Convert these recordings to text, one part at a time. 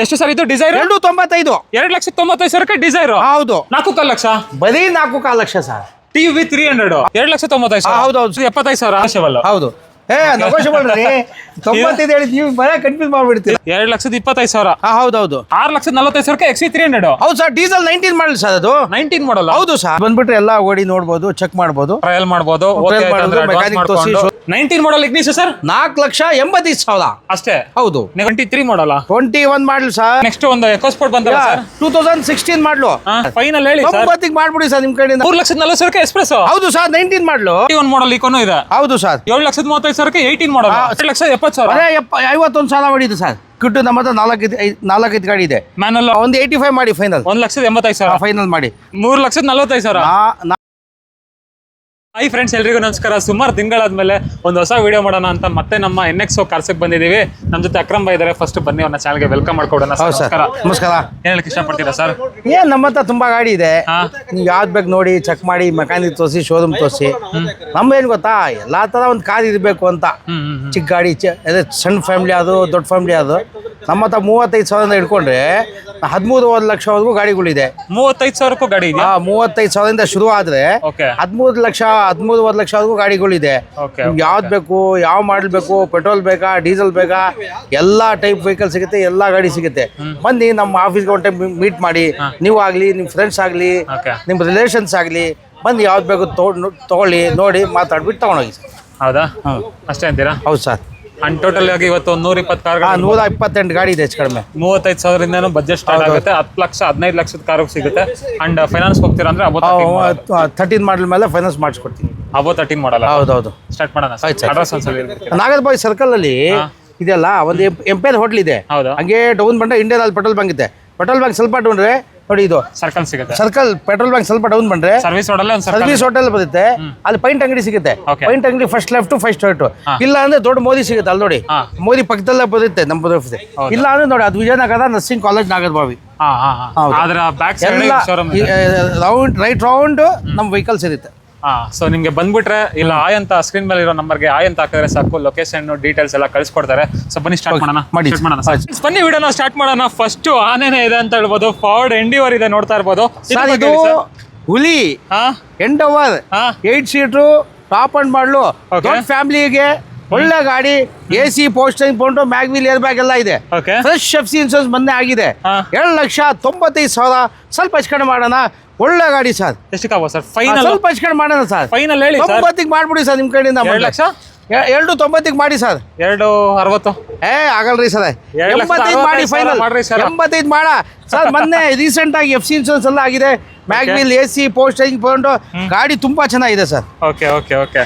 ಎಷ್ಟು ಸರ್ ಇದು desire? 295. 2,95,000 desire. ಹೌದು. 4.5 ಲಕ್ಷ. ಬರೀ 4.5 ಲಕ್ಷ ಸರ್. ಟಿವಿ 300 2,95,000. ಹೌದೌದು. 75,000 ಹೌದು. ನೆಗೋಷಿಯಬಲ್ ರೀ. 95 ಹೇಳಿ ನೀವು ಬರೀ ಕನ್ಫ್ಯೂಸ್ ಮಾಡ್ಬಿಡ್ತೀರಿ. 2,25,000. ಹೌದೌದು. 6,40,000 XC300. ಹೌದು ಸರ್, ಡೀಸೆಲ್ 19 ಮಾಡಲ್ ಸರ್ ಅದು. 19 ಮಾಡಲ್. ಹೌದು ಸರ್, ಬಂದ್ಬಿಟ್ರೆ ಎಲ್ಲ ಓಡಿ ನೋಡ್ಬೋದು, ಚೆಕ್ ಮಾಡ್ಬೋದು, ಟ್ರಯಲ್ ಮಾಡ್ಬೋದು. ಮೆಕ್ಯಾನಿಕ್ ತೋರಿಸಿ. 19 ಮಾಡಲ್ ಇಗ್ನಿಸ್ ಸರ್ 4,85,000 ಅಷ್ಟೇ. ಹೌದು. 23 ಮಾಡಲ್. 21 ಮಾಡಲ್ ಸರ್. ನೆಕ್ಸ್ಟ್ ಒಂದು ಎಕೋಸ್ಪೋರ್ಟ್ ಬಂದಲ್ಲ ಸರ್ 2016 ಮಾಡ್ಲು. ಫೈನಲ್ ಹೇಳಿ ಸರ್. 90 ಮಾಡ್ಬಿಡಿ ಸರ್ ನಿಮ್ ಕಡೆಯಿಂದ. 3,40,000 ಎಕ್ಸ್ಪ್ರೆಸ್. ಹೌದು ಸರ್, 19 ಮಾಡ್ಲು. 21 ಮಾಡಲ್ ಇಕೋನು ಇದೆ. ಹೌದು ಸರ್. 7,35,000 18 ಮಾಡಲ್. 2,70,000. ಅದೇ 51,000 ಹೊಡಿದೆ ಸರ್. ಕಿಟ್ಟು ನಮ್ಮ ಹತ್ರ 4 ಗಾಡಿ ಇದೆ. ಮ್ಯಾನುವಲ್ ಒಂದು 85 ಮಾಡಿ ಫೈನಲ್. 1,85,000 ಫೈನಲ್ ಮಾಡಿ. 3,45,000. ಹೈ ಫ್ರೆಂಡ್ಸ್, ಎಲ್ರಿಗೂ ನಮಸ್ಕಾರ. ಸುಮಾರು ತಿಂಗಳಾದ್ಮೇಲೆ ಒಂದು ಹೊಸ ವಿಡಿಯೋ ಮಾಡೋಣ ಅಂತ ಮತ್ತೆ ನಮ್ಮ NXO ಕಾರ್ಸಕ್ಕೆ ಬಂದಿದ್ದೀವಿ. ನಮ್ಮ ಜೊತೆ ಅಕ್ರಮ್ ಭಾಯ್ ಇದ್ದಾರೆ. ಫಸ್ಟ್ ಬನ್ನಿ ಅವ್ರನ್ನ ಚಾನಲ್ಗೆ ವೆಲ್ಕಮ್ ಮಾಡ್ಕೊಡೋಣ. ನಮಸ್ಕಾರ. ನಮಸ್ಕಾರ. ಏನ್ ಹೇಳಕ್ ಇಷ್ಟಪಡ್ತೀರಾ ಸರ್? ನಮ್ಮ ಹತ್ರ ತುಂಬಾ ಗಾಡಿ ಇದೆ. ನೀವು ಯಾವ್ದು ಬೇಕು ನೋಡಿ, ಚೆಕ್ ಮಾಡಿ, ಮೆಕ್ಯಾನಿಕ್ ತೋರಿಸಿ, ಶೋರೂಮ್ ತೋರಿಸಿ. ನಮ್ದೇನು ಗೊತ್ತಾ, ಎಲ್ಲಾ ತರ ಒಂದು ಕಾರ್ ಇರಬೇಕು ಅಂತ. ಚಿಕ್ಕ ಗಾಡಿ, ಅದೇ ಸಣ್ಣ ಫ್ಯಾಮಿಲಿ ಅದು, ದೊಡ್ಡ ಫ್ಯಾಮಿಲಿ ಅದು. ನಮ್ಮ ಹತ್ರ 35,000 ಹಿಡ್ಕೊಂಡ್ರೆ 13 ಲಕ್ಷವರೆಗೂ ಗಾಡಿಗಳಿದೆ. 35,000 ಗಾಡಿ ಇದೆ. 35,000 ಶುರು ಆದ್ರೆ 13 ಲಕ್ಷವರೆಗೂ ಗಾಡಿಗಳಿದೆ. ಯಾವ್ದು ಬೇಕು, ಯಾವ ಮಾಡಲ್ ಬೇಕು, ಪೆಟ್ರೋಲ್ ಬೇಕಾ, ಡೀಸೆಲ್ ಬೇಕಾ, ಎಲ್ಲಾ ಟೈಪ್ ವೆಹಿಕಲ್ ಸಿಗುತ್ತೆ, ಎಲ್ಲಾ ಗಾಡಿ ಸಿಗುತ್ತೆ. ಬನ್ನಿ ನಮ್ಮ ಆಫೀಸ್ಗೆ ಒಂದು ಟೈಮ್ ಮೀಟ್ ಮಾಡಿ. ನೀವು ಆಗ್ಲಿ, ನಿಮ್ ಫ್ರೆಂಡ್ಸ್ ಆಗ್ಲಿ, ನಿಮ್ ರಿಲೇಷನ್ಸ್ ಆಗ್ಲಿ, ಬಂದು ಯಾವ್ದು ಬೇಕು ತಗೊಳ್ಳಿ, ನೋಡಿ, ಮಾತಾಡ್ಬಿಟ್ಟು ತಗೊಂಡೋಗಿ. ಹೌದಾ? ಅಷ್ಟೇ ಅಂತೀರಾ? ಹೌದು ಸರ್. ಅಂಡ್ ಟೋಟಲ್ ಆಗಿ ಇವತ್ತು 120 ಕಾರ್, 128 ಗಾಡಿ ಇದೆ ಹೆಚ್ಚು ಕಡಿಮೆ. 35,000 ಬಜೆಟ್ ಸ್ಟಾರ್ಟ್ ಆಗುತ್ತೆ. 10 ಲಕ್ಷ 15 ಲಕ್ಷದ ಕಾರು ಸಿಗುತ್ತೆ. ಅಂಡ್ ಫೈನಾನ್ಸ್ ಹೋಗ್ತೀರಾ ಅಂದ್ರೆ 13 ಮಾಡಲ್ ಮೇಲೆ ಫೈನಾನ್ಸ್ ಮಾಡಿಸ್ಕೊಡ್ತೀವಿ. 13 ಮಾಡಲ್ಲ. ಹೌದೌದು. ಸ್ಟಾರ್ಟ್ ಮಾಡೋಣ. ಅಡ್ರೆಸ್ ಒಂದ್ಸಲ ನಾಗರಬಾವಿ ಸರ್ಕಲ್ ಅಲ್ಲಿ ಇದೆಯಲ್ಲ, ಒಂದು ಎಂಪೈರ್ ಹೋಟ್ಲ್ ಇದೆ. ಹಂಗೆ ಡೌನ್ ಬಂದ್ರೆ ಇಂಡಿಯನ್ ಆಯಿಲ್ ಪೆಟ್ರೋಲ್ ಬಂಕ್ ಇದೆ. ಪೆಟ್ರೋಲ್ ಬಂಕ್ ಸ್ವಲ್ಪ ಡೌನ್ರೆ ನೋಡಿ, ಇದು ಸರ್ಕಲ್ ಸಿಗುತ್ತೆ. ಸರ್ಕಲ್ ಪೆಟ್ರೋಲ್ ಬಂಕ್ ಸ್ವಲ್ಪ ಡೌನ್ ಬಂದ್ರೆ ಸರ್ವಿಸ್ ಹೋಟೆಲ್ ಬರುತ್ತೆ. ಅಲ್ಲಿ ಪೈಂಟ್ ಅಂಗಡಿ ಸಿಗುತ್ತೆ. ಪೈಂಟ್ ಅಂಗಡಿ ಫಸ್ಟ್ ಲೆಫ್ಟ್ ಫಸ್ಟ್ ರೈಟ್. ಇಲ್ಲ ಅಂದ್ರೆ ದೊಡ್ಡ ಮೋದಿ ಸಿಗುತ್ತೆ ಅಲ್ಲಿ ನೋಡಿ. ಮೋದಿ ಪಕ್ಕದಲ್ಲೇ ಬರುತ್ತೆ ನಮ್ಮ. ಇಲ್ಲ ಅಂದ್ರೆ ನೋಡಿ, ಅದು Vijayanagara nursing college Nagarbhavi. Right round ನಮ್ಮ ವೆಹಿಕಲ್ಸ್ ಇರುತ್ತೆ. ಸೊ ನಿಮ್ಗೆ ಬಂದ್ಬಿಟ್ರೆ ಇಲ್ಲ ಆಯ್ ಅಂತ ಸ್ಕ್ರೀನ್ ಮೇಲೆ ಇರೋ ನಂಬರ್ಗೆ ಆಯ್ ಅಂತ ಹಾಕಿದ್ರೆ ಸಾಕು, ಲೊಕೇಶನ್ ಡೀಟೇಲ್ಸ್ ಎಲ್ಲ ಕಳ್ಸಿಕೊಡ್ತಾರೆ. ಸೊ ಬನ್ನಿ ಸ್ಟಾರ್ಟ್ ಮಾಡೋಣ. ಬನ್ನಿ ವಿಡಿಯೋನ ಸ್ಟಾರ್ಟ್ ಮಾಡೋಣ. ಫಸ್ಟ್ ಆನೆನೇ ಇದೆ ಅಂತ ಹೇಳ್ಬೋದು. ಫಾರ್ಡ್ ಎಂಡಿವರ್ ಇದೆ, ನೋಡ್ತಾ ಇರ್ಬೋದು. ಇದು ಹುಲಿ ಎಂಡವರ್ 8 ಸೀಟು ಟಾಪ್ ಅಂಡ್ ಮಾಡಲು, ದೊಡ್ಡ ಫ್ಯಾಮಿಲಿಗೆ ಒಳ್ಳೆ ಗಾಡಿ. AC posting pound, mag wheel air bag ಎಲ್ಲ ಇದೆ. ಫ್ರೆಶ್ FC ಇನ್ಸೂರೆನ್ಸ್ ಮೊನ್ನೆ ಆಗಿದೆ. 2,95,000 ಸ್ವಲ್ಪ ಹೆಚ್ಚು ಕಡಿಮೆ ಮಾಡೋಣ. ಒಳ್ಳೆ ಗಾಡಿ ಸರ್. ಎಷ್ಟಕ್ಕಾಗ sir final? ಸ್ವಲ್ಪ ಹೆಚ್ಚು ಕಡಿಮೆ ಮಾಡೋಣ ಸರ್. ಫೈನಲ್ ಹೇಳಿ. 90ಗೆ ಮಾಡ್ಬಿಡಿ ಸರ್ ನಿಮ್ಮ ಕಡೆಯಿಂದ. 2 ಲಕ್ಷ 290ಗೆ ಮಾಡಿ ಸರ್. 260 ಆಗಲ್ರಿ ಸರ್. 85 ಮಾಡಿ ಫೈನಲ್. 85 ಮಾಡ ಸರ್. ಮೊನ್ನೆ ರೀಸೆಂಟ್ ಆಗಿ FC ಇನ್ಸೂರೆನ್ಸ್ ಎಲ್ಲ ಆಗಿದೆ. ಮ್ಯಾಗ್ವಿಲ್ AC ಪೋಸ್ಟಿಂಗ್ ಪೌಂಡು, ಗಾಡಿ ತುಂಬಾ ಚೆನ್ನಾಗಿದೆ sir. Okay okay okay.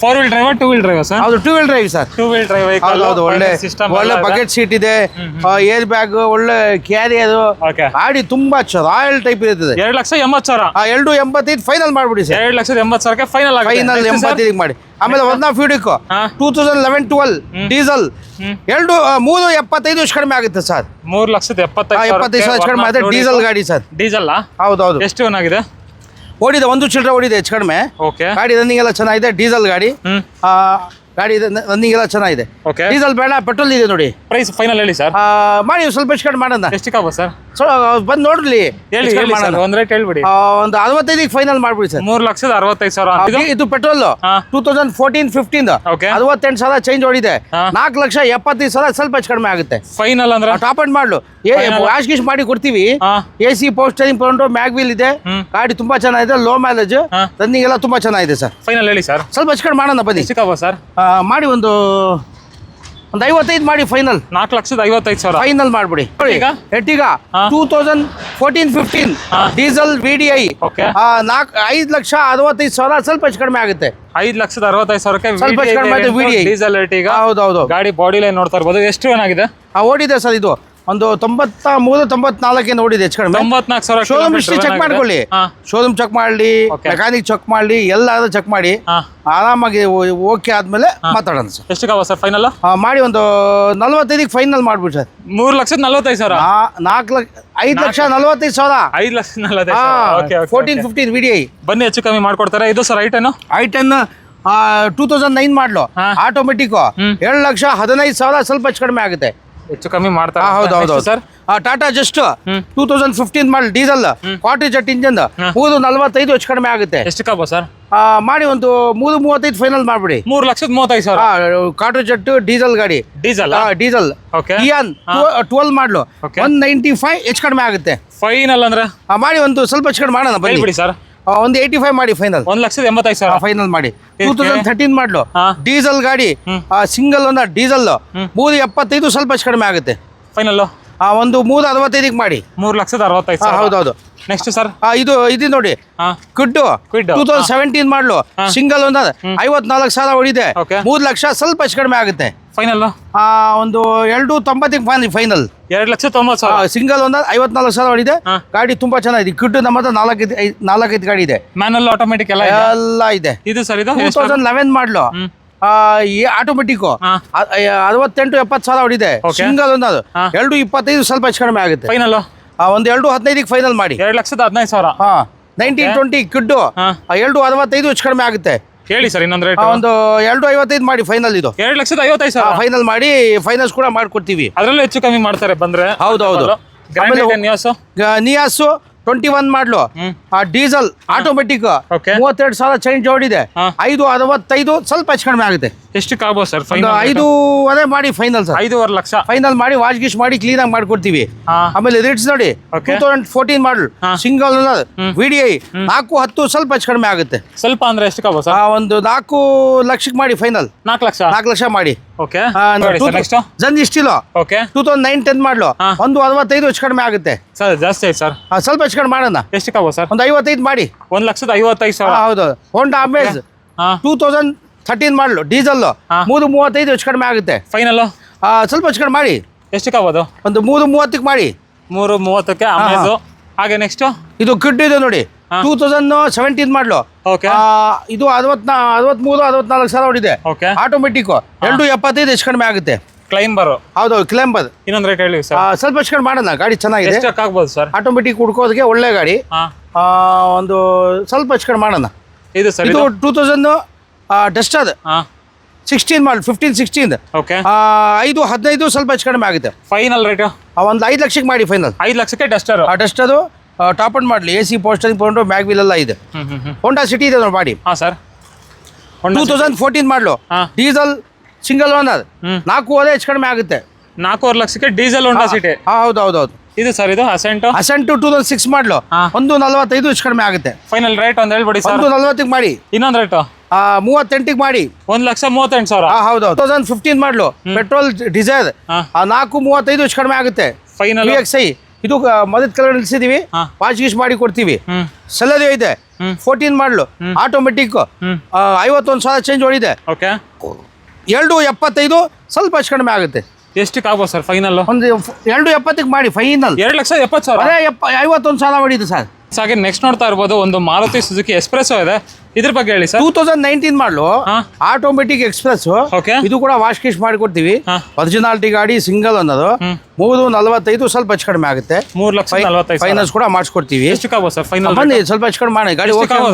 4 wheel drive 2 wheel drive sir? ಹೌದು, 2 wheel drive sir. 2 wheel drive vehicle. ಹೌದು, ಒಳ್ಳೆ ಬಕೆಟ್ ಸೀಟ್ ಇದೆ, ಏರ್ ಬ್ಯಾಗ್, ಒಳ್ಳೆ ಕ್ಯಾರಿಯರ್. ಗಾಡಿ ತುಂಬಾ ರಾಯಲ್ ಟೈಪ್ ಇರ್ತದೆ. 2,80,000. 285 ಫೈನಲ್ ಮಾಡ್ಬಿಡಿ ಸರ್. 2,80,000 ಫೈನಲ್ ಆಗಿದೆ. ಫೈನಲ್ 85 ಮಾಡಿ. ಆಮೇಲೆ 2011-12 ಡೀಸೆಲ್ 375 ಎಷ್ಟು ಕಡಿಮೆ ಆಗುತ್ತೆ ಸರ್. 3,75,000 ಕಡಿಮೆ ಆಗುತ್ತೆ. ಡೀಸೆಲ್ ಗಾಡಿ ಸರ್. ಡೀಸೆಲ್. ಹೌದೌದು. ಎಷ್ಟು ಏನಾಗಿದೆ? ಓಡಿದೆ 1 ಚಿಲ್ಲರೆ ಓಡಿದೆ ಹೆಚ್ಚು ಕಡಿಮೆ. ಗಾಡಿ ರನ್ನಿಂಗ್ ಎಲ್ಲ ಚೆನ್ನಾಗಿದೆ. ಡೀಸೆಲ್ ಗಾಡಿ. ಗಾಡಿ ರನ್ನಿಂಗ್ ಎಲ್ಲ ಚೆನ್ನಾಗಿದೆ. ಡೀಸೆಲ್ ಬೇಡ, ಪೆಟ್ರೋಲ್ ಇದೆ ನೋಡಿ. ಪ್ರೈಸ್ ಫೈನಲ್ ಹೇಳಿ ಸರ್. ಮಾಡಿ ಸ್ವಲ್ಪ ಹೆಚ್ಚು ಕಡಿಮೆ ಮಾಡೋಣ. ಎಷ್ಟಕ್ಕಾಗ ಸರ್? ಬಂದು ನೋಡ್ಲಿ. ಒಂದ್ ರೇಟ್ ಹೇಳ್ಬಿಡಿ. ಒಂದು 65ಗೆ ಫೈನಲ್ ಮಾಡ್ಬಿಡಿ ಸರ್. 3,65,000. ಇದು ಪೆಟ್ರೋಲ್ 2014-15 68,000 ಚೇಂಜ್ ಓಡಿದೆ. 4,70,000 ಸ್ವಲ್ಪ ಹೆಚ್ಚು ಕಡಿಮೆ ಆಗುತ್ತೆ. ಫೈನಲ್ ಅಂದ್ರೆ ಟಾಪ್ ಅಂಡ್ ಮಾಡ್ಲು ವಾಶ್ ಗೀಶ್ ಮಾಡಿ ಕೊಡ್ತೀವಿ. AC ಪೋಸ್ಟರಿಂಗ್ ಪೌಂಡು, ಮ್ಯಾಗ್ವಿಲ್ ಇದೆ. ಗಾಡಿ ತುಂಬಾ ಚೆನ್ನಾಗಿದೆ. ಲೋ ಮೈಲೇಜ್, ರನ್ನಿಂಗ್ ಎಲ್ಲ ತುಂಬಾ ಚೆನ್ನಾಗಿದೆ ಸರ್. ಫೈನಲ್ ಹೇಳಿ ಸರ್. ಸ್ವಲ್ಪ ಹೆಚ್ಚು ಕಡಿಮೆ ಮಾಡೋಣ ಬನ್ನಿ. ಸರ್ ಮಾಡಿ ಒಂದು 55 ಮಾಡಿ ಫೈನಲ್. 4,55,000 ಫೈನಲ್ ಮಾಡ್ಬಿಡಿ. ಎರ್ಟಿಗಾ 2014-15 ಡೀಸೆಲ್ VDI 5,65,000 ಸ್ವಲ್ಪ ಹೆಚ್ಚು ಕಡಿಮೆ ಆಗುತ್ತೆ. 5,65,000 ಸ್ವಲ್ಪ ಹೆಚ್ಚು ಕಡಿಮೆ ಆಗುತ್ತೆ. VDI diesel Ertiga. ಹೌದೌದು. ಗಾಡಿ ಬಾಡಿ ಲೈನ್ ನೋಡ್ತಾ ಇರ್ಬೋದು. ಎಷ್ಟು ಏನಾಗಿದೆ? ಓಡಿದೆ ಸರ್. ಇದು ಒಂದು 93-94 ಓಡಿದೆ ಹೆಚ್ಚು ಕಡಿಮೆ. 94,000 ಶೋರೂಮ್ ಹಿಸ್ಟ್ರಿ ಚೆಕ್ ಮಾಡ್ಕೊಳ್ಳಿ. ಶೋರೂಮ್ ಚೆಕ್ ಮಾಡಲಿ, ಮೆಕ್ಯಾನಿಕ್ ಚೆಕ್ ಮಾಡಲಿ, ಎಲ್ಲಾದ್ರೂ ಚೆಕ್ ಮಾಡಿ ಆರಾಮಾಗಿ ಓಕೆ ಆದ್ಮೇಲೆ ಮಾತಾಡೋಣ ಸರ್. ಎಷ್ಟಕ್ಕಾಗ sir final? ಮಾಡಿ ಒಂದು 45ಗೆ ಫೈನಲ್ ಮಾಡ್ಬಿಡಿ ಸರ್. 3,45,000. 5,45,000. 5,40,000. 14-15 VDI. ಬನ್ನಿ, ಹೆಚ್ಚು ಕಮ್ಮಿ ಮಾಡ್ಕೊಡ್ತಾರೆ. ಇದು ಸರ್ I10. 2009 ಮಾಡ್ಲು, ಆಟೋಮೆಟಿಕ್. 7,15,000 ಸ್ವಲ್ಪ ಹೆಚ್ಚು ಕಡಿಮೆ ಆಗುತ್ತೆ. ಹೆಚ್ಚು ಕಮ್ಮಿ ಮಾಡ್ತಾರೆ ಹೌದು ಹೌದು ಸರ್. ಟಾಟಾ ಜಸ್ಟ್ 2015 ಮಾಡಲ್ ಡೀಸೆಲ್ ಕ್ವಾರ್ಟರ್ ಜೆಟ್ ಇಂಜನ್ 345 ಹೆಚ್ಚು ಕಡಿಮೆ ಆಗುತ್ತೆ. ಎಷ್ಟಕ್ಕಾಗ್ಬೋದು ಸರ್? ಮಾಡಿ ಒಂದು 335 ಫೈನಲ್ ಮಾಡ್ಬಿಡಿ. 3,35,000 ಕ್ವಾರ್ಟರ್ ಜೆಟ್ ಡೀಸೆಲ್ ಗಾಡಿ. Diesel okay. ಇಯಾನ್ 12 ಮಾಡಲು 195 ಹೆಚ್ಚು ಕಡಿಮೆ ಆಗುತ್ತೆ. ಫೈನಲ್ ಅಂದ್ರೆ ಮಾಡಿ ಒಂದು ಸ್ವಲ್ಪ ಹೆಚ್ಚು ಕಡಿಮೆ ಮಾಡೋಣ ಬನ್ನಿ. ಬಿಡಿ ಸರ್. ಒಂದು 85 ಮಾಡಿ ಫೈನಲ್. 1,85,000 ಫೈನಲ್ ಮಾಡಿ. 2013 ಮಾಡಲು ಡೀಸೆಲ್ ಗಾಡಿ ಸಿಂಗಲ್ ಒಂದು ಡೀಸೆಲ್ 375 ಸ್ವಲ್ಪ ಹೆಚ್ಚು ಕಡಿಮೆ ಆಗುತ್ತೆ. ಫೈನಲ್ ಒಂದು 365 ಮಾಡಿ. 3,65,000. ಹೌದೌದು. ನೆಕ್ಸ್ಟ್ ಸರ್ ಇದು ನೋಡಿ ಕ್ವಿಡ್ 2017 ಮಾಡಲು ಸಿಂಗಲ್ ಒಂದು 54,000 ಹೊಡಿದೆ. 3 ಲಕ್ಷ ಸ್ವಲ್ಪ ಹೆಚ್ಚು ಕಡಿಮೆ ಆಗುತ್ತೆ. ಫೈನಲ್ ಒಂದು 290 ಫೈನಲ್. 2,90,000 ಸಿಂಗಲ್ ಒಂದು 54,000 ಹೊಡಿದೆ. ಗಾಡಿ ತುಂಬಾ ಚೆನ್ನಾಗಿದೆ. ಕ್ವಿಡ್ ನಮ್ಮ ಹತ್ರ 4-5 ಗಾಡಿ ಇದೆ. ಮ್ಯಾನುವಲ್ ಆಟೋಮೆಟಿಕ್ ಎಲ್ಲ ಇದೆ. ಇದು ಸರ್ ಇದು 2011 ಮಾಡಲು ಆಟೋಮೆಟಿಕ್ 68-70,000 ಹೊಡಿದೆ. ಸಿಂಗಲ್ ಒಂದು 225 ಸ್ವಲ್ಪ ಹೆಚ್ಚು ಕಡಿಮೆ ಆಗುತ್ತೆ. ಫೈನಲ್ ಒಂದು 215 ಫೈನಲ್ ಮಾಡಿ. 2,15,000. 1920 ಕ್ವಿಡ್ 265 ಹೆಚ್ಚು ಕಡಿಮೆ ಆಗುತ್ತೆ. ಹೇಳಿ ಸರ್ ಇನ್ನೊಂದು ರೇಟ್. ಒಂದು 255 ಮಾಡಿ ಫೈನಲ್. ಇದು 2,55,000 ಫೈನಲ್ ಮಾಡಿ. ಫೈನಾನ್ಸ್ ಕೂಡ ಮಾಡ್ಕೊಡ್ತೀವಿ. ಅದರಲ್ಲೂ ಹೆಚ್ಚು ಕಮ್ಮಿ ಮಾಡ್ತಾರೆ ಬಂದ್ರೆ. ಹೌದು. ನಿಯಾಸು 21 ಮಾಡಲು ಡೀಸೆಲ್ ಆಟೋಮೆಟಿಕ್ 32,000 ಚೇಂಜ್ ಓಡಿದೆ. 565 ಸ್ವಲ್ಪ ಹೆಚ್ಚು ಕಡಿಮೆ ಆಗುತ್ತೆ. ಎಷ್ಟಕ್ಕೆ ಆಗ್ಬೋದು ಸರ್? 5 ಮಾಡಿ ಫೈನಲ್ ಸರ್. 5.5 ಲಕ್ಷ ಫೈನಲ್ ಮಾಡಿ ವಾಶ್ ಗಿಶ್ ಮಾಡಿ ಕ್ಲೀನ್ ಆಗಿ ಮಾಡ್ಕೊಡ್ತೀವಿ. ಆಮೇಲೆ ರಿಟ್ಸ್ ನೋಡಿ 2014 ಮಾಡಲ್ ಸಿಂಗಲ್ VDI 410 ಸ್ವಲ್ಪ ಹೆಚ್ಚು ಕಡಿಮೆ ಆಗುತ್ತೆ. ಸ್ವಲ್ಪ ಅಂದ್ರೆ ಎಷ್ಟಕ್ಕೆ ಆಗ್ಬೋದು ಸರ್? ಒಂದು 4 ಲಕ್ಷಕ್ಕೆ ಮಾಡಿ ಫೈನಲ್. 4 ಲಕ್ಷ ಮಾಡಿ. ಓಕೆ. ಜನ್ ಇಷ್ಟಿಲ್ಲ. ಓಕೆ. 2009-10 ಮಾಡಲು 165 ಹೆಚ್ಚು ಕಡಿಮೆ ಆಗುತ್ತೆ. ಸರ್ ಜಾಸ್ತಿ ಆಯ್ತು ಸರ್. ಸ್ವಲ್ಪ ಹೆಚ್ಚು ಕಡಿಮೆ ಮಾಡೋಣ. ಎಷ್ಟಕ್ಕೆ ಆಗ್ಬೋದು ಸರ್? ಒಂದು 55 ಮಾಡಿ. 1,55,000. ಹೌದು. ಹೋಂಡಾ ಅಮೇಜ್ 2013 ಮಾಡಲು ಡೀಸೆಲ್ 335 ಹೆಚ್ಚು ಕಡಿಮೆ ಆಗುತ್ತೆ. ಫೈನಲ್ ಸ್ವಲ್ಪ ಹೆಚ್ಚು ಕಡಿಮೆ ಮಾಡಿ. ಎಷ್ಟಕ್ಕೆ ಆಗ್ಬೋದು? ಒಂದು 330 ಮಾಡಿ. 330ಕ್ಕೆ ಅಮೇಜು. ಹಾಗೆ ನೆಕ್ಸ್ಟ್ ಇದು ಕಿಡ್ ಇದೆ ನೋಡಿ 2017 ಮಾಡಲು. ಓಕೆ. ಇದು 63-64,000 ಹೊಡಿದೆ. ಓಕೆ. ಆಟೋಮೆಟಿಕ್ 275 ಹೆಚ್ಚು ಕಡಿಮೆ ಆಗುತ್ತೆ. ಕ್ಲೈಂಬರ್. ಹೌದು ಕ್ಲೈಂಬರ್. ಇನ್ನೊಂದು ರೇಟ್ ಹೇಳಿ ಸರ್. ಸ್ವಲ್ಪ ಹೆಚ್ಚು ಕಡಿಮೆ ಮಾಡೋಣ. ಗಾಡಿ ಚೆನ್ನಾಗಿದೆ. ಎಷ್ಟಕ್ಕೆ ಆಗ್ಬೋದು ಸರ್? ಆಟೋಮೆಟಿಕ್ ಹುಡ್ಕೋದಕ್ಕೆ ಒಳ್ಳೆ ಗಾಡಿ. ಒಂದು ಸ್ವಲ್ಪ ಹೆಚ್ಚು ಕಡಿಮೆ ಮಾಡೋಣ. ಇದು ಸರ್ ಇದು 2000 ಡಸ್ಟರ್ 16 ಮಾಡಲ್ 15-16. ಓಕೆ. 515 ಸ್ವಲ್ಪ ಹೆಚ್ಚು ಕಡಿಮೆ ಆಗುತ್ತೆ. ಫೈನಲ್ ರೇಟ್ ಒಂದು 5 ಲಕ್ಷಕ್ಕೆ ಮಾಡಿ ಫೈನಲ್. 5 ಲಕ್ಷಕ್ಕೆ ಡಸ್ಟರ್. ಡಸ್ಟರ್ ಟಾಪ್ ಅಂಡ್ ಮಾಡಲಿ. AC ಪೋಸ್ಟರಿಂಗ್ ಪೌಂಡ್ರು ಮ್ಯಾಗ್ ವೀಲ್ ಎಲ್ಲ ಇದೆ. ಹೋಂಡಾ ಸಿಟಿ ಇದೆ ನೋಡಿ ಮಾಡಿ. ಸರ್ 2014 ಮಾಡಲು ಡೀಸೆಲ್ ಸಿಂಗಲ್ ಓನರ್ 4 ಹೆಚ್ಚು ಕಡಿಮೆ ಆಗುತ್ತೆ. 4.5 ಲಕ್ಷಕ್ಕೆ ಡೀಸೆಲ್ ಹೋಂಡಾ ಸಿಟಿ. ಹೌದು. ಇದು ಸರ್ ಇದು ಅಸೆಂಟ್ 2006 ಮಾಡಲು 145 ಹೆಚ್ಚು ಕಡಿಮೆ ಆಗುತ್ತೆ. ಫೈನಲ್ ರೇಟ್ ಒಂದು ಹೇಳ್ಬಿಡಿ ಸರ್. 140 ಮಾಡಿ. ಇನ್ನೊಂದು ರೇಟ್ 38 ಮಾಡಿ. 1,38,000. ಹೌದು. 2015 ಮಾಡಲು ಪೆಟ್ರೋಲ್ ಡಿಸೈರ್ 435 ಹೆಚ್ಚು ಕಡಿಮೆ ಆಗುತ್ತೆ. ಫೈನಲ್ VXI ಇದು ಮೊದಲ ಕೆಳಗಡೆ ನಿಲ್ಸಿದೀವಿ. ವಾಶ್ ಗೀಶ್ ಮಾಡಿ ಕೊಡ್ತೀವಿ. ಸೆಲೆರಿಯೋ ಇದೆ 14 ಮಾಡಲು ಆಟೋಮೆಟಿಕ್ 51,000 ಚೇಂಜ್ ಹೊಡಿದೆ. ಓಕೆ. 275 ಸ್ವಲ್ಪ ಹೆಚ್ಚು ಕಡಿಮೆ ಆಗುತ್ತೆ. ಎಷ್ಟಕ್ಕೆ ಆಗ್ಬೋದು ಸರ್ ಫೈನಲ್? ಒಂದು 270 ಮಾಡಿ ಫೈನಲ್. 2,70,000. 51,000 ಹೊಡಿದೆ ಸರ್. ಹಾಗೆ ನೆಕ್ಸ್ಟ್ ನೋಡ್ತಾ ಇರ್ಬೋದು ಒಂದು ಮಾರುತಿ ಸುಜುಕಿ ಎಕ್ಸ್ಪ್ರೆಸೋ ಇದೆ. ಇದ್ರ ಬಗ್ಗೆ ಹೇಳಿ ಸರ್. 2019 ಮಾಡಲು ಆಟೋಮೆಟಿಕ್ ಎಕ್ಸ್ಪ್ರೆಸ್. ಓಕೆ. ಇದು ಕೂಡ ವಾಶ್ ಕಿಶ್ ಮಾಡಿ ಕೊಡ್ತೀವಿ. ಒರಿಜಿನಾಲಿಟಿ ಗಾಡಿ ಸಿಂಗಲ್ ಅನ್ನೋದು 345 ಸ್ವಲ್ಪ ಹೆಚ್ಚು ಕಡಿಮೆ ಆಗುತ್ತೆ. 3,45,000 ಫೈನಾನ್ಸ್ ಕೂಡ ಮಾಡಿಸ್ಕೊಡ್ತೀವಿ. ಎಷ್ಟಕ್ಕೆ ಆಗ್ಬೋದು ಸರ್ ಫೈನಲ್? ಬನ್ನಿ ಸ್ವಲ್ಪ ಹೆಚ್ಚು ಕಡಿಮೆ ಮಾಡಿ. ಗಾಡಿ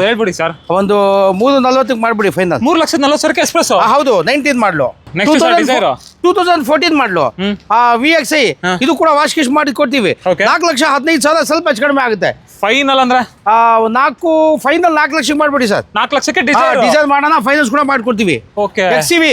ಹೇಳ್ಬಿಡಿ ಸರ್. ಒಂದು 340 ಮಾಡ್ಬಿಡಿ ಫೈನಲ್. 3,40,000 ಎಕ್ಸ್ಪ್ರೆಸ್. ಹೌದು 19 ಮಾಡಲು. 2014 ಮಾಡಲು VXI ಇದು ಕೂಡ ವಾಶ್ ಕಿಶ್ ಮಾಡಿ ಕೊಡ್ತೀವಿ. 4,15,000 ಸ್ವಲ್ಪ ಹೆಚ್ಚು ಕಡಿಮೆ ಆಗುತ್ತೆ. ಫೈನಲ್ ಅಂದ್ರೆ 4 ಲಕ್ಷಕ್ಕೆ ಮಾಡ್ಬಿಡಿ ಸರ್. 4 ಲಕ್ಷಕ್ಕೆ ಡೀಸೆಲ್ ಮಾಡೋಣ. ಫೈನಾನ್ಸ್ ಕೂಡ ಮಾಡ್ಕೊಡ್ತೀವಿ. ಓಕೆ. XCV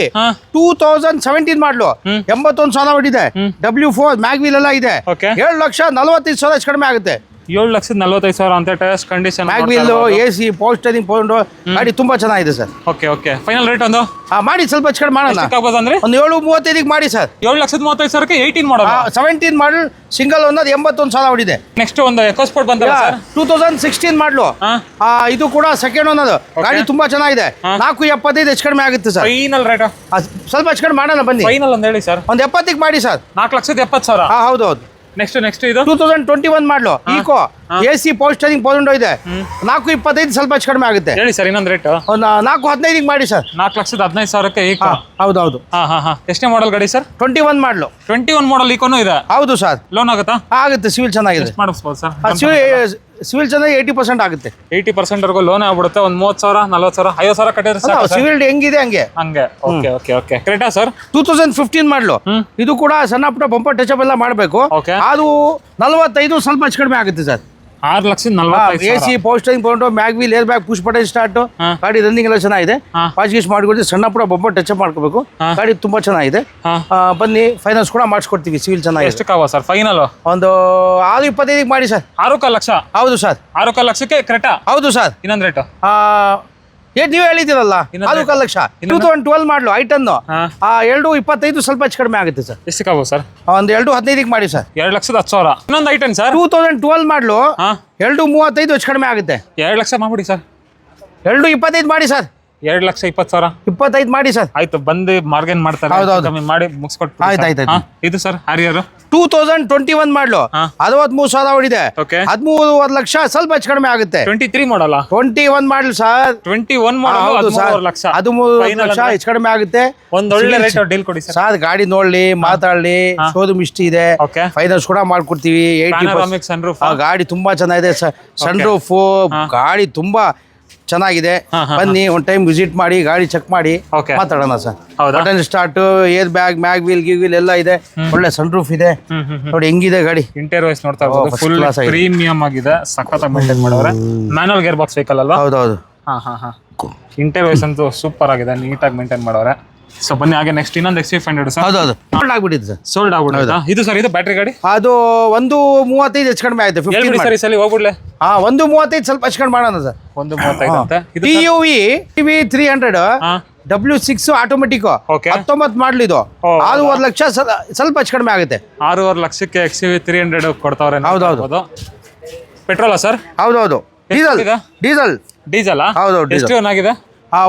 2017 ಮಾಡಲು 81,000 ಹೊಡಿದೆ. W4 ಮ್ಯಾಗ್ ವೀಲ್ ಎಲ್ಲ ಇದೆ. 7,45,000 ಹೆಚ್ಚು ಕಡಿಮೆ ಆಗುತ್ತೆ. 7,45,000 ಅಂತ tyres condition. Mag wheel AC ಪೋಸ್ಟರಿಂಗ್ ಪೌಂಡ್ರು ಗಾಡಿ ತುಂಬಾ ಚೆನ್ನಾಗಿದೆ ಸರ್. ಓಕೆ. ಫೈನಲ್ ರೇಟ್ ಒಂದು ಮಾಡಿ ಸ್ವಲ್ಪ ಹೆಚ್ಚು ಕಡಿಮೆ ಮಾಡೋಣ. ಅಂದ್ರೆ ಒಂದು 735 ಮಾಡಿ ಸರ್. 7,35,000ಕ್ಕೆ 18 ಮಾಡಲ್ 17 ಮಾಡಲ್ ಸಿಂಗಲ್ ಒಂದ್ 81,000 ಹೊಡಿದೆ. ನೆಕ್ಸ್ಟ್ ಒಂದು ಎಕೋಸ್ಪೋರ್ಟ್ ಬಂತಲ್ಲ ಸರ್ 2016 ಮಾಡಲು. ಇದು ಕೂಡ ಸೆಕೆಂಡ್ ಓನರ್ ಗಾಡಿ ತುಂಬಾ ಚೆನ್ನಾಗಿದೆ. 475 ಹೆಚ್ಚು ಕಡಿಮೆ ಆಗುತ್ತೆ ಸರ್. ಫೈನಲ್ ರೇಟ್ ಸ್ವಲ್ಪ ಹೆಚ್ಚು ಕಡಿಮೆ ಮಾಡೋಣ ಬನ್ನಿ. ಫೈನಲ್ ಒಂದು ಹೇಳಿ ಸರ್. ಒಂದು 70 ಮಾಡಿ ಸರ್. 4,70,000. ಹೌದು. ನೆಕ್ಸ್ಟ್ ಇದು 2021 ಮಾಡಲು ಈಕೋ AC ಪವರ್ ಸ್ಟೇರಿಂಗ್ ಪೌಂಡ್ ಇದೆ 425 ಸ್ವಲ್ಪ ಹೆಚ್ಚು ಕಡಿಮೆ ಆಗುತ್ತೆ. ಹೇಳಿ ಸರ್ ಇನ್ನೊಂದು ರೇಟ್. ಒಂದು 415 ಮಾಡಿ ಸರ್. 4,15,000ಕ್ಕೆ ಈಕೋ. ಹೌದೌದು. ಹಾ. ಎಷ್ಟನೇ ಮಾಡಲ್ ಗಾಡಿ ಸರ್? 21 ಮಾಡಲು. 21 ಮಾಡಲ್ ಈಕೋನು ಇದೆ. ಹೌದು ಸರ್. ಲೋನ್ ಆಗುತ್ತಾ? ಆಗುತ್ತೆ. ಸಿವಿಲ್ ಚೆನ್ನಾಗಿದೆ. ಎಷ್ಟು ಮಾಡಿಸ್ಬೋದು ಸರ್? ಸಿವಿಲ್ ಚೆನ್ನಾಗಿ 80% ಆಗುತ್ತೆ. 80% ವರೆಗೂ ಲೋನ್ ಆಗ್ಬಿಡುತ್ತೆ. ಒಂದು 30,000 40,000 50,000 ಕಟ್ಟಿದ್ರೆ ಸಾಕು. ಸಿವಿಲ್ ಹೆಂಗಿದೆ ಹಂಗೆ. ಓಕೆ ಕ್ರೆಟಾ ಸರ್ 2015 ಮಾಡಲು. ಇದು ಕೂಡ ಸಣ್ಣ ಪುಟ್ಟ ಬಂಪರ್ ಟಚ್ ಅಪ್ ಎಲ್ಲ ಮಾಡಬೇಕು. ಅದು 45 ಸ್ವಲ್ಪ ಹೆಚ್ಚು ಕಡಿಮೆ ಆಗುತ್ತೆ sir. 6,45,000. AC power steering pound mag wheel air bag push button start. ಗಾಡಿ ರನ್ನಿಂಗ್ ಎಲ್ಲ ಚೆನ್ನಾಗಿದೆ. ಪಾಸ್ ಮಾಡ್ಕೊಡ್ತೀವಿ. ಸಣ್ಣ ಪುಟ್ಟ ಬಂಪರ್ ಟಚ್ ಅಪ್ ಮಾಡ್ಕೋಬೇಕು. ಗಾಡಿ ತುಂಬಾ ಚೆನ್ನಾಗಿದೆ. ಬನ್ನಿ ಫೈನಾನ್ಸ್ ಕೂಡ ಮಾಡಿಸ್ಕೊಡ್ತೀವಿ. ಸಿವಿಲ್ ಚೆನ್ನಾಗಿದೆ. ಎಷ್ಟಕ್ಕಾವ ಸರ್ ಫೈನಲ್? ಒಂದು 625 ಮಾಡಿ ಸರ್. 6 ಲಕ್ಷ. ಹೌದು ಸರ್. 6 ಲಕ್ಷಕ್ಕೆ ಕ್ರೆಟಾ. ಹೌದು ಸರ್. ಇನ್ನೊಂದು ರೇಟ್ ನೀವು ಹೇಳಿದಿರಲ್ಲ 4 ಲಕ್ಷ. 2012 ಮಾಡಲು ಐಟನ್ನು 225 ಸ್ವಲ್ಪ ಹೆಚ್ಚು ಕಡಿಮೆ ಆಗುತ್ತೆ ಸರ್. ಎಷ್ಟಕ್ಕಾವ ಸರ್? ಒಂದು 215 ಮಾಡಿ ಸರ್. 2,10,000. ಇನ್ನೊಂದು ಐಟನ್ ಸರ್ 2012 ಮಾಡಲು 235 ಹೆಚ್ಚು ಕಡಿಮೆ ಆಗುತ್ತೆ. 2 ಲಕ್ಷ ಮಾಡ್ಬಿಡಿ ಸರ್. 225 ಮಾಡಿ ಸರ್. 2,20,000. 25 ಮಾಡಿ ಸರ್. ಆಯ್ತು ಬಂದು ಮಾರ್ಗೇನ್ ಮಾಡ್ತಾರೆ. ಕಮ್ಮಿ ಮಾಡಿ ಮುಗಿಸ್ಕೊಟ್ಟು. ಆಯ್ತು. ಇದು ಸರ್ ಹ್ಯಾರಿಯರ್ 2021 ಮಾಡಲು 63,000 ಹೊಡಿದೆ. 13 ಲಕ್ಷ ಸ್ವಲ್ಪ ಹೆಚ್ಚು ಕಡಿಮೆ ಆಗುತ್ತೆ. 23 ಮಾಡಲ್ಲ. 21 ಮಾಡಲ್ ಸರ್. 21 ಮಾಡಲು 13 ಲಕ್ಷ. 13 ಲಕ್ಷ ಹೆಚ್ಚು ಕಡಿಮೆ ಆಗುತ್ತೆ. ಒಳ್ಳೆ ರೇಟ್ ಡೀಲ್ ಕೊಡಿ ಸರ್. ಗಾಡಿ ನೋಡ್ಲಿ ಮಾತಾಡ್ಲಿ ಶೋರೂಮ್ ಇಷ್ಟಿ ಇದೆ. ಫೈನಾನ್ಸ್ ಕೂಡ ಮಾಡ್ಕೊಡ್ತೀವಿ. 80% ಸನ್ರೂಫ್. ಗಾಡಿ ತುಂಬಾ ಚೆನ್ನಾಗಿದೆ. ಸನ್ ರೂಫ್ ಗಾಡಿ ತುಂಬಾ ಚೆನ್ನಾಗಿದೆ. ಬನ್ನಿ ಒಂದ್ ಟೈಮ್ ವಿಸಿಟ್ ಮಾಡಿ ಗಾಡಿ ಚೆಕ್ ಮಾಡಿ ಮಾತಾಡೋಣ sir. Button start air bag mag wheel give wheel ಎಲ್ಲ ಇದೆ. ಒಳ್ಳೆ ಸನ್ ರೂಫ್ ಇದೆ. ನೋಡಿ ಹೆಂಗಿದೆ ಗಾಡಿ. ಇಂಟೀರಿಯರ್ ವೈಸ್ ನೋಡ್ತಾ ಇರ್ಬೋದು. ಫುಲ್ ಪ್ರೀಮಿಯಂ ಆಗಿದೆ. ಸಖತ್ ಮೇಂಟೈನ್ ಮಾಡೋರೆ. ಮ್ಯಾನುವಲ್ ಗೇರ್ ಬಾಕ್ಸ್ ವೆಹಿಕಲ್ ಅಲ್ವಾ? ಹೌದೌದು. ಇಂಟೀರಿಯರ್ ವೈಸ್ ಅಂತೂ ಸೂಪರ್ ಆಗಿದೆ. ನೀಟಾಗಿ ಮೇಂಟೈನ್ ಮಾಡೋರೆ. ಸೊ ಬನ್ನಿ ಹಾಗೆ ನೆಕ್ಸ್ಟ್ ಇನ್ನೊಂದು XC500 ಸರ್. ಹೌದೌದು. ಸೋಲ್ಡ್ ಆಗ್ಬಿಟ್ಟಿದೆ ಸರ್. ಸೋಲ್ಡ್ ಆಗ್ಬಿಟ್ಟಿದೆ. ಇದು ಸರ್ ಇದು ಬ್ಯಾಟ್ರಿ ಗಾಡಿ. ಅದು 135 ಹೆಚ್ಚು ಕಡಿಮೆ ಆಯ್ತು. 15 ಸರಿ ಸರಿ ಹೋಗ್ಬಿಡ್ಲೆ. 135 ಸ್ವಲ್ಪ ಹೆಚ್ಚು ಕಡಿಮೆ ಮಾಡೋಣ ಸರ್. 135 ಅಂತ. TUV 300 W6 ಆಟೋಮೆಟಿಕ್ 19 ಮಾಡಲ್ ಇದು. 6 ಲಕ್ಷ ಸ್ವಲ್ಪ ಹೆಚ್ಚು ಕಡಿಮೆ ಆಗುತ್ತೆ. 6 ಲಕ್ಷಕ್ಕೆ XUV 300 ಕೊಡ್ತಾವ್ರೆ. ಹೌದೌದು. ಪೆಟ್ರೋಲಾ ಸರ್? ಹೌದೌದು. ಡೀಸೆಲ್. ಹೌದೌದು. ಎಷ್ಟು ರನ್ ಆಗಿದೆ?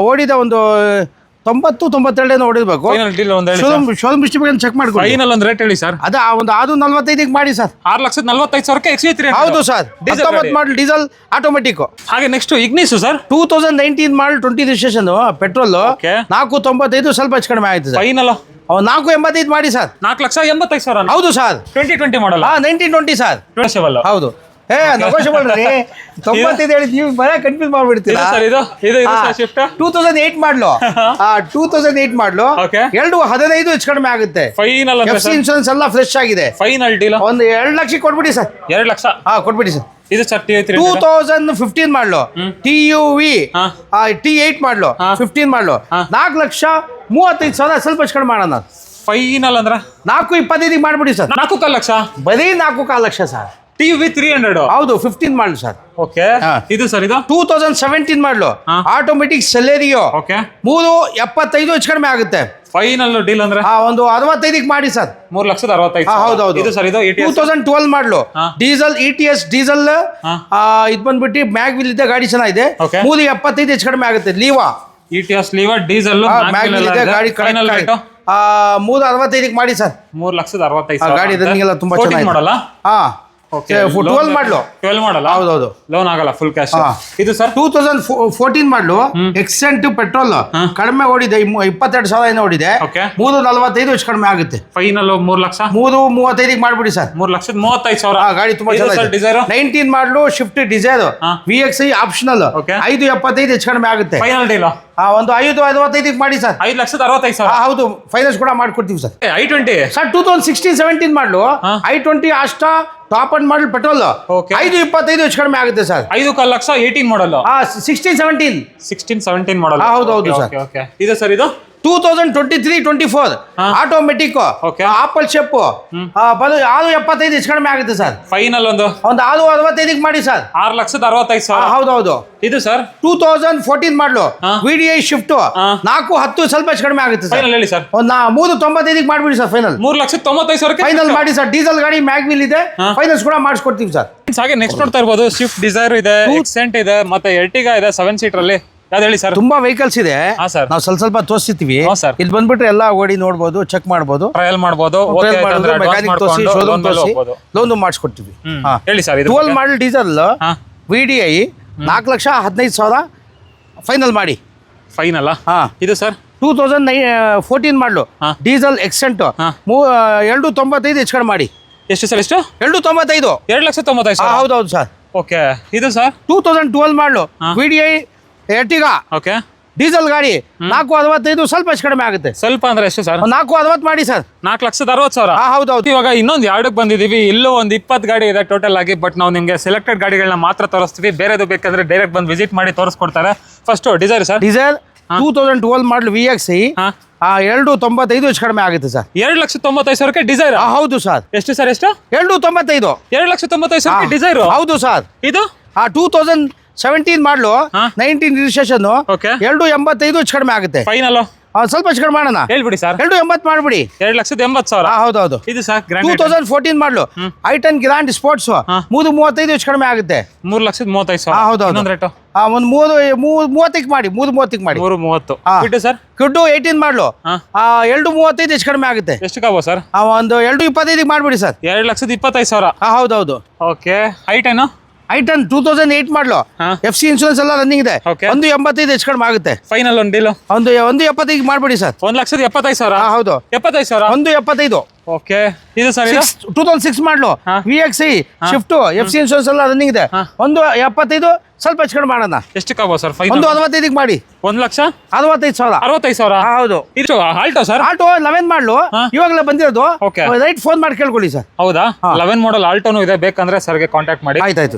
ಓಡಿದ ಒಂದು 90-92 ಓಡಿರ್ಬೇಕು. ಶೋರೂಮ್ ಡಿಸ್ಟ್ರಿಬ್ಯೂಷನ್ ಚೆಕ್ ಮಾಡ್ಕೊಳ್ಳಿ. ಫೈನಲ್ ಒಂದು ರೇಟ್ ಹೇಳಿ ಸರ್. ಅದು 45 ಮಾಡಿ ಸರ್. 6,45,000ಕ್ಕೆ XUV 300. ಹೌದು ಸರ್. 19 ಮಾಡಲ್ ಡೀಸೆಲ್ ಆಟೋಮೆಟಿಕ್. ಹಾಗೆ ನೆಕ್ಸ್ಟ್ ಇಗ್ನಿಸ್ ಸರ್ 2019 ಮಾಡಲ್ 20 ರಿಜಿಸ್ಟ್ರೇಷನ್ ಪೆಟ್ರೋಲ್ 495 ಸ್ವಲ್ಪ ಹೆಚ್ಚು ಕಡಿಮೆ ಆಯ್ತು ಸರ್. ಫೈನಲ್ 485 ಮಾಡಿ ಸರ್. 4,85,000. ಹೌದು ಸರ್. 2020 ಮಾಡಲ್. 1920 ಸರ್. ಹೌದು. ನೆಗೋಷಿಯಬಲ್ ರೀ. 95 ಹೇಳಿ ನೀವು ಬರ ಕನ್ಫ್ಯೂಸ್ ಮಾಡ್ಬಿಡ್ತೀರಾ ಸರ್. ಇದು ಶಿಫ್ಟ್ 2008 ಮಾಡಲು. 2008 ಮಾಡಲು 215 ಹೆಚ್ಚು ಕಡಿಮೆ ಆಗುತ್ತೆ. ಫೈನಲ್ ಇನ್ಶೂರೆನ್ಸ್ ಎಲ್ಲ ಫ್ರೆಶ್ ಆಗಿದೆ. ಫೈನಲ್ ಡೀಲ್ ಒಂದು 2 ಲಕ್ಷ ಕೊಟ್ಬಿಡಿ ಸರ್. 2 ಲಕ್ಷ ಕೊಟ್ಬಿಡಿ ಸರ್. ಇದು ಸರ್ 2015 ಮಾಡಲು TUV T8 ಮಾಡಲು 15 ಮಾಡಲು 4,35,000 ಸ್ವಲ್ಪ ಹೆಚ್ಚು ಕಡಿಮೆ ಮಾಡೋಣ. ಫೈನಲ್ ಅಂದ್ರೆ 425 ಮಾಡ್ಬಿಡಿ ಸರ್. 4 ಲಕ್ಷ. ಬರೀ 4 ಲಕ್ಷ ಸರ್. TUV 300 ಹೌದು 15 ಮಾಡಲು ಸರ್. ಓಕೆ. ಇದು ಸರ್ ಇದು 2017 ಮಾಡಲು ಆಟೋಮೆಟಿಕ್ ಸೆಲೆರಿಯೋ 375 ಹೆಚ್ಚು ಕಡಿಮೆ ಆಗುತ್ತೆ. ಫೈನಲ್ ಡೀಲ್ ಅಂದ್ರೆ ಒಂದು 65 ಮಾಡಿ ಸರ್. 3,65,000. ಹೌದೌದು. ಇದು ಸರ್ ಇದು 2012 ಮಾಡಲು ಡೀಸೆಲ್ ETS ಡೀಸೆಲ್ ಇದು ಬಂದ್ಬಿಟ್ಟು ಮ್ಯಾಗ್ ವೀಲ್ ಇದೆ. ಗಾಡಿ ಚೆನ್ನಾಗಿದೆ. 375 ಹೆಚ್ಚು ಕಡಿಮೆ ಆಗುತ್ತೆ. Liva ETS Liva diesel mag wheel ಇದೆ. ಗಾಡಿ ಫೈನಲ್ ರೇಟ್ 365 ಮಾಡಿ ಸರ್. 3,65,000. ಗಾಡಿ ರನ್ನಿಂಗ್ ಎಲ್ಲ ತುಂಬಾ ಚೆನ್ನಾಗಿದೆ. ಮಾಡಲ್ಲ. 12 ಮಾಡಲು. 12 ಮಾಡಲ್ಲ. ಹೌದೌದು. ಲೋನ್ ಆಗಲ್ಲ ಫುಲ್ ಕ್ಯಾಶ್. ಇದು ಸರ್ 2014 ಮಾಡಲು ಎಕ್ಸೆಂಟ್ ಪೆಟ್ರೋಲ್ ಕಡಿಮೆ ಓಡಿದೆ. 22,000 ಏನೋ ಓಡಿದೆ. 345 ಹೆಚ್ಚು ಕಡಿಮೆ ಆಗುತ್ತೆ. ಫೈನಲ್ 3 ಲಕ್ಷ. 335 ಮಾಡ್ಬಿಡಿ ಸರ್. 3,35,000. ಗಾಡಿ ತುಂಬಾ ಚೆನ್ನಾಗಿದೆ. 19 ಮಾಡಲು ಶಿಫ್ಟ್ ಡಿಸೈರ್ VXI ಆಪ್ಷನಲ್ 575 ಹೆಚ್ಚು ಕಡಿಮೆ ಆಗುತ್ತೆ. ಫೈನಲ್ ಡೀಲ್ ಒಂದು 555 ಮಾಡಿ ಸರ್. 5,65,000. ಹೌದು ಫೈನಾನ್ಸ್ ಕೂಡ ಮಾಡ್ಕೊಡ್ತೀವಿ ಸರ್. i20 ಸರ್ 2016-17 ಮಾಡಲು i20 Asta top and model petrol 525 ಹೆಚ್ಚು ಕಡಿಮೆ ಆಗುತ್ತೆ ಸರ್. 5 ಲಕ್ಷ 18 ಮಾಡಲ್. 16-17 ಮಾಡಲ್. ಹೌದೌದು ಸರ್. ಇದು ಸರ್ ಇದು 2023-24 ಆಟೋಮೆಟಿಕ್ ಆಪಲ್ ಶೇಪ್ 675 ಹೆಚ್ಚು ಕಡಿಮೆ ಆಗುತ್ತೆ ಸರ್. ಫೈನಲ್ ಒಂದು 665 ಮಾಡಿ ಸರ್. 6,65,000. ಹೌದೌದು. ಇದು ಸರ್ 2014 ಮಾಡಲು VDI ಶಿಫ್ಟ್ 410 ಸ್ವಲ್ಪ ಹೆಚ್ಚು ಕಡಿಮೆ ಆಗುತ್ತೆ ಸರ್. ಹೇಳಿ ಸರ್. 395 ಮಾಡ್ಬಿಡಿ ಸರ್. ಫೈನಲ್ 3,95,000 ಫೈನಲ್ ಮಾಡಿ ಸರ್. ಡೀಸೆಲ್ ಗಾಡಿ ಮ್ಯಾಗ್ ವೀಲ್ ಇದೆ. ಫೈನಾನ್ಸ್ ಕೂಡ ಮಾಡಿಸ್ಕೊಡ್ತೀವಿ ಸರ್. ಹಾಗೆ ನೆಕ್ಸ್ಟ್ ನೋಡ್ತಾ ಇರ್ಬೋದು ಸ್ವಿಫ್ಟ್ ಡಿಸೈರ್ ಇದೆ, ಎಕ್ಸೆಂಟ್ ಇದೆ, ಮತ್ತೆ ಎರ್ಟಿಗಾ ಇದೆ 7 ಸೀಟರ್ ಅಲ್ಲಿ. ಯಾವ್ದು ಹೇಳಿ ಸರ್. ತುಂಬಾ ವೆಹಿಕಲ್ಸ್ ಇದೆ, ಹಾ ಸರ್. ನಾವು ಸ್ವಲ್ಪ ತೋರಿಸ್ತೀವಿ. ಹಾ ಸರ್. ಇಲ್ಲಿ ಬಂದ್ಬಿಟ್ರೆ ಎಲ್ಲ ಓಡಿ ನೋಡ್ಬೋದು, ಚೆಕ್ ಮಾಡ್ಬೋದು, ಟ್ರಯಲ್ ಮಾಡ್ಬೋದು, ಮೆಕ್ಯಾನಿಕ್ ತೋರಿಸಿ, ಶೋರೂಮ್ ತೋರಿಸಿ, ಲೋನ್ ಮಾಡಿಸ್ಕೊಡ್ತೀವಿ. ಹೇಳಿ ಸರ್. ಇದು 12 ಮಾಡಲ್ ಡೀಸೆಲ್ VDI 4,15,000 ಫೈನಲ್ ಮಾಡಿ. ಫೈನಲ್ ಹಾ, ಇದು ಸರ್ 2014 ಮಾಡಲು ಡೀಸೆಲ್ ಎಕ್ಸೆಂಟ್ 295 ಹೆಚ್ಚು ಕಡಿಮೆ ಮಾಡಿ. ಎಷ್ಟು ಸರ್? ಎಷ್ಟು? 295. 2,95,000. ಹೌದೌದು ಸರ್. ಓಕೆ, ಇದು ಸರ್ 2012 ಮಾಡಲು VDI Ertiga ಓಕೆ, ಡೀಸೆಲ್ ಗಾಡಿ 465, ಸ್ವಲ್ಪ ಹೆಚ್ಚು ಕಡಿಮೆ ಆಗುತ್ತೆ. ಸ್ವಲ್ಪ ಅಂದ್ರೆ ಎಷ್ಟು ಸರ್? 460 ಮಾಡಿ ಸರ್. 4,60,000. ಹೌದೌದು. ಇವಾಗ ಇನ್ನೊಂದು 2ಕ್ಕೆ ಬಂದಿದ್ದೀವಿ. ಇಲ್ಲೂ ಒಂದು 20 ಗಾಡಿ ಇದೆ ಟೋಟಲ್ ಆಗಿ. ಬಟ್ ನಾವು ನಿಮಗೆ ಸೆಲೆಕ್ಟೆಡ್ ಗಾಡಿಗಳನ್ನ ಮಾತ್ರ ತೋರಿಸ್ತೀವಿ. ಬೇರೆದು ಬೇಕಂದ್ರೆ ಡೈರೆಕ್ಟ್ ಬಂದು ವಿಸಿಟ್ ಮಾಡಿ ತೋರಿಸ್ಕೊಡ್ತಾರೆ. First Dzire sir. Diesel 2012 model VXI 295 ಹೆಚ್ಚು ಕಡಿಮೆ ಆಗುತ್ತೆ ಸರ್. 2,95,000ಕ್ಕೆ ಡಿಸೈರ್. ಹೌದು ಸರ್. ಎಷ್ಟು ಸರ್? ಎಷ್ಟು? 295. 2,95,000ಕ್ಕೆ ಡಿಸೈರ್. ಹೌದು ಸರ್. ಇದು 2017 ಮಾಡಲು 19 ರಿಜಿಸ್ಟ್ರೇಷನ್ ಓಕೆ, 285 ಹೆಚ್ಚು ಕಡಿಮೆ ಆಗುತ್ತೆ. ಫೈನಲ್ ಸ್ವಲ್ಪ ಹೆಚ್ಚು ಕಡಿಮೆ ಮಾಡೋಣ. ಹೇಳ್ಬಿಡಿ ಸರ್. 280 ಮಾಡ್ಬಿಡಿ. 2,80,000. ಹೌದೌದು. ಇದು ಸರ್ 2014 ಮಾಡಲು i10 ಗ್ರ್ಯಾಂಡ್ ಸ್ಪೋರ್ಟ್ಸ್ 335 ಹೆಚ್ಚು ಕಡಿಮೆ ಆಗುತ್ತೆ. 3,35,000. ಹೌದೌದು. ಇನ್ನೊಂದು ರೇಟು ಒಂದು 30 ಮಾಡಿ. 330 ಮಾಡಿ. 330. ಬಿಟ್ಟು ಸರ್ ಕಿಡ್ಡು 18 ಮಾಡಲು 235 ಹೆಚ್ಚು ಕಡಿಮೆ ಆಗುತ್ತೆ. ಎಷ್ಟಕ್ಕಾಗೋ ಸರ್? ಒಂದು 225 ಮಾಡ್ಬಿಡಿ ಸರ್. 2,25,000. ಹೌದೌದು. ಓಕೆ, i10 i10 2008 ಮಾಡಲು FC ಇನ್ಶೂರೆನ್ಸ್ ಎಲ್ಲ ರನ್ನಿಂಗ್ ಇದೆ. Okay. 185 ಹೆಚ್ಚು ಕಡಿಮೆ ಆಗುತ್ತೆ. ಫೈನಲ್ ಒಂದು ಡೀಲು ಒಂದು 175 ಮಾಡ್ಬಿಡಿ ಸರ್. 1,75,000. ಹೌದು. 75,000. 175. ಓಕೆ, ಇದು ಸರ್ 2006 ಮಾಡಲು VXI ಶಿಫ್ಟ್ FC ಇನ್ಶೂರೆನ್ಸ್ ಎಲ್ಲ ರನ್ನಿಂಗ್ ಇದೆ. 175 ಸ್ವಲ್ಪ ಹೆಚ್ಚು ಕಡಿಮೆ ಮಾಡೋಣ. ಎಷ್ಟಕ್ಕಾಗೋ ಸರ್? ಫೈನಲ್ 165 ಮಾಡಿ. 1,65,000. 65,000. ಹೌದು. ಇದು ಆಲ್ಟೋ ಸರ್. ಆಟೋ 11 ಮಾಡಲು ಇವಾಗಲೇ ಬಂದಿರೋದು. Okay. ರೈಟ್ ಫೋನ್ ಮಾಡಿ ಕೇಳ್ಕೊಳ್ಳಿ ಸರ್. ಹೌದಾ? 11 ಮಾಡಲ್ ಆಲ್ಟೋನು ಇದೆ. ಬೇಕಂದ್ರೆ ಸರ್ಗೆ ಕಾಂಟ್ಯಾಕ್ಟ್ ಮಾಡಿ. ಆಯ್ತಾಯ್ತು.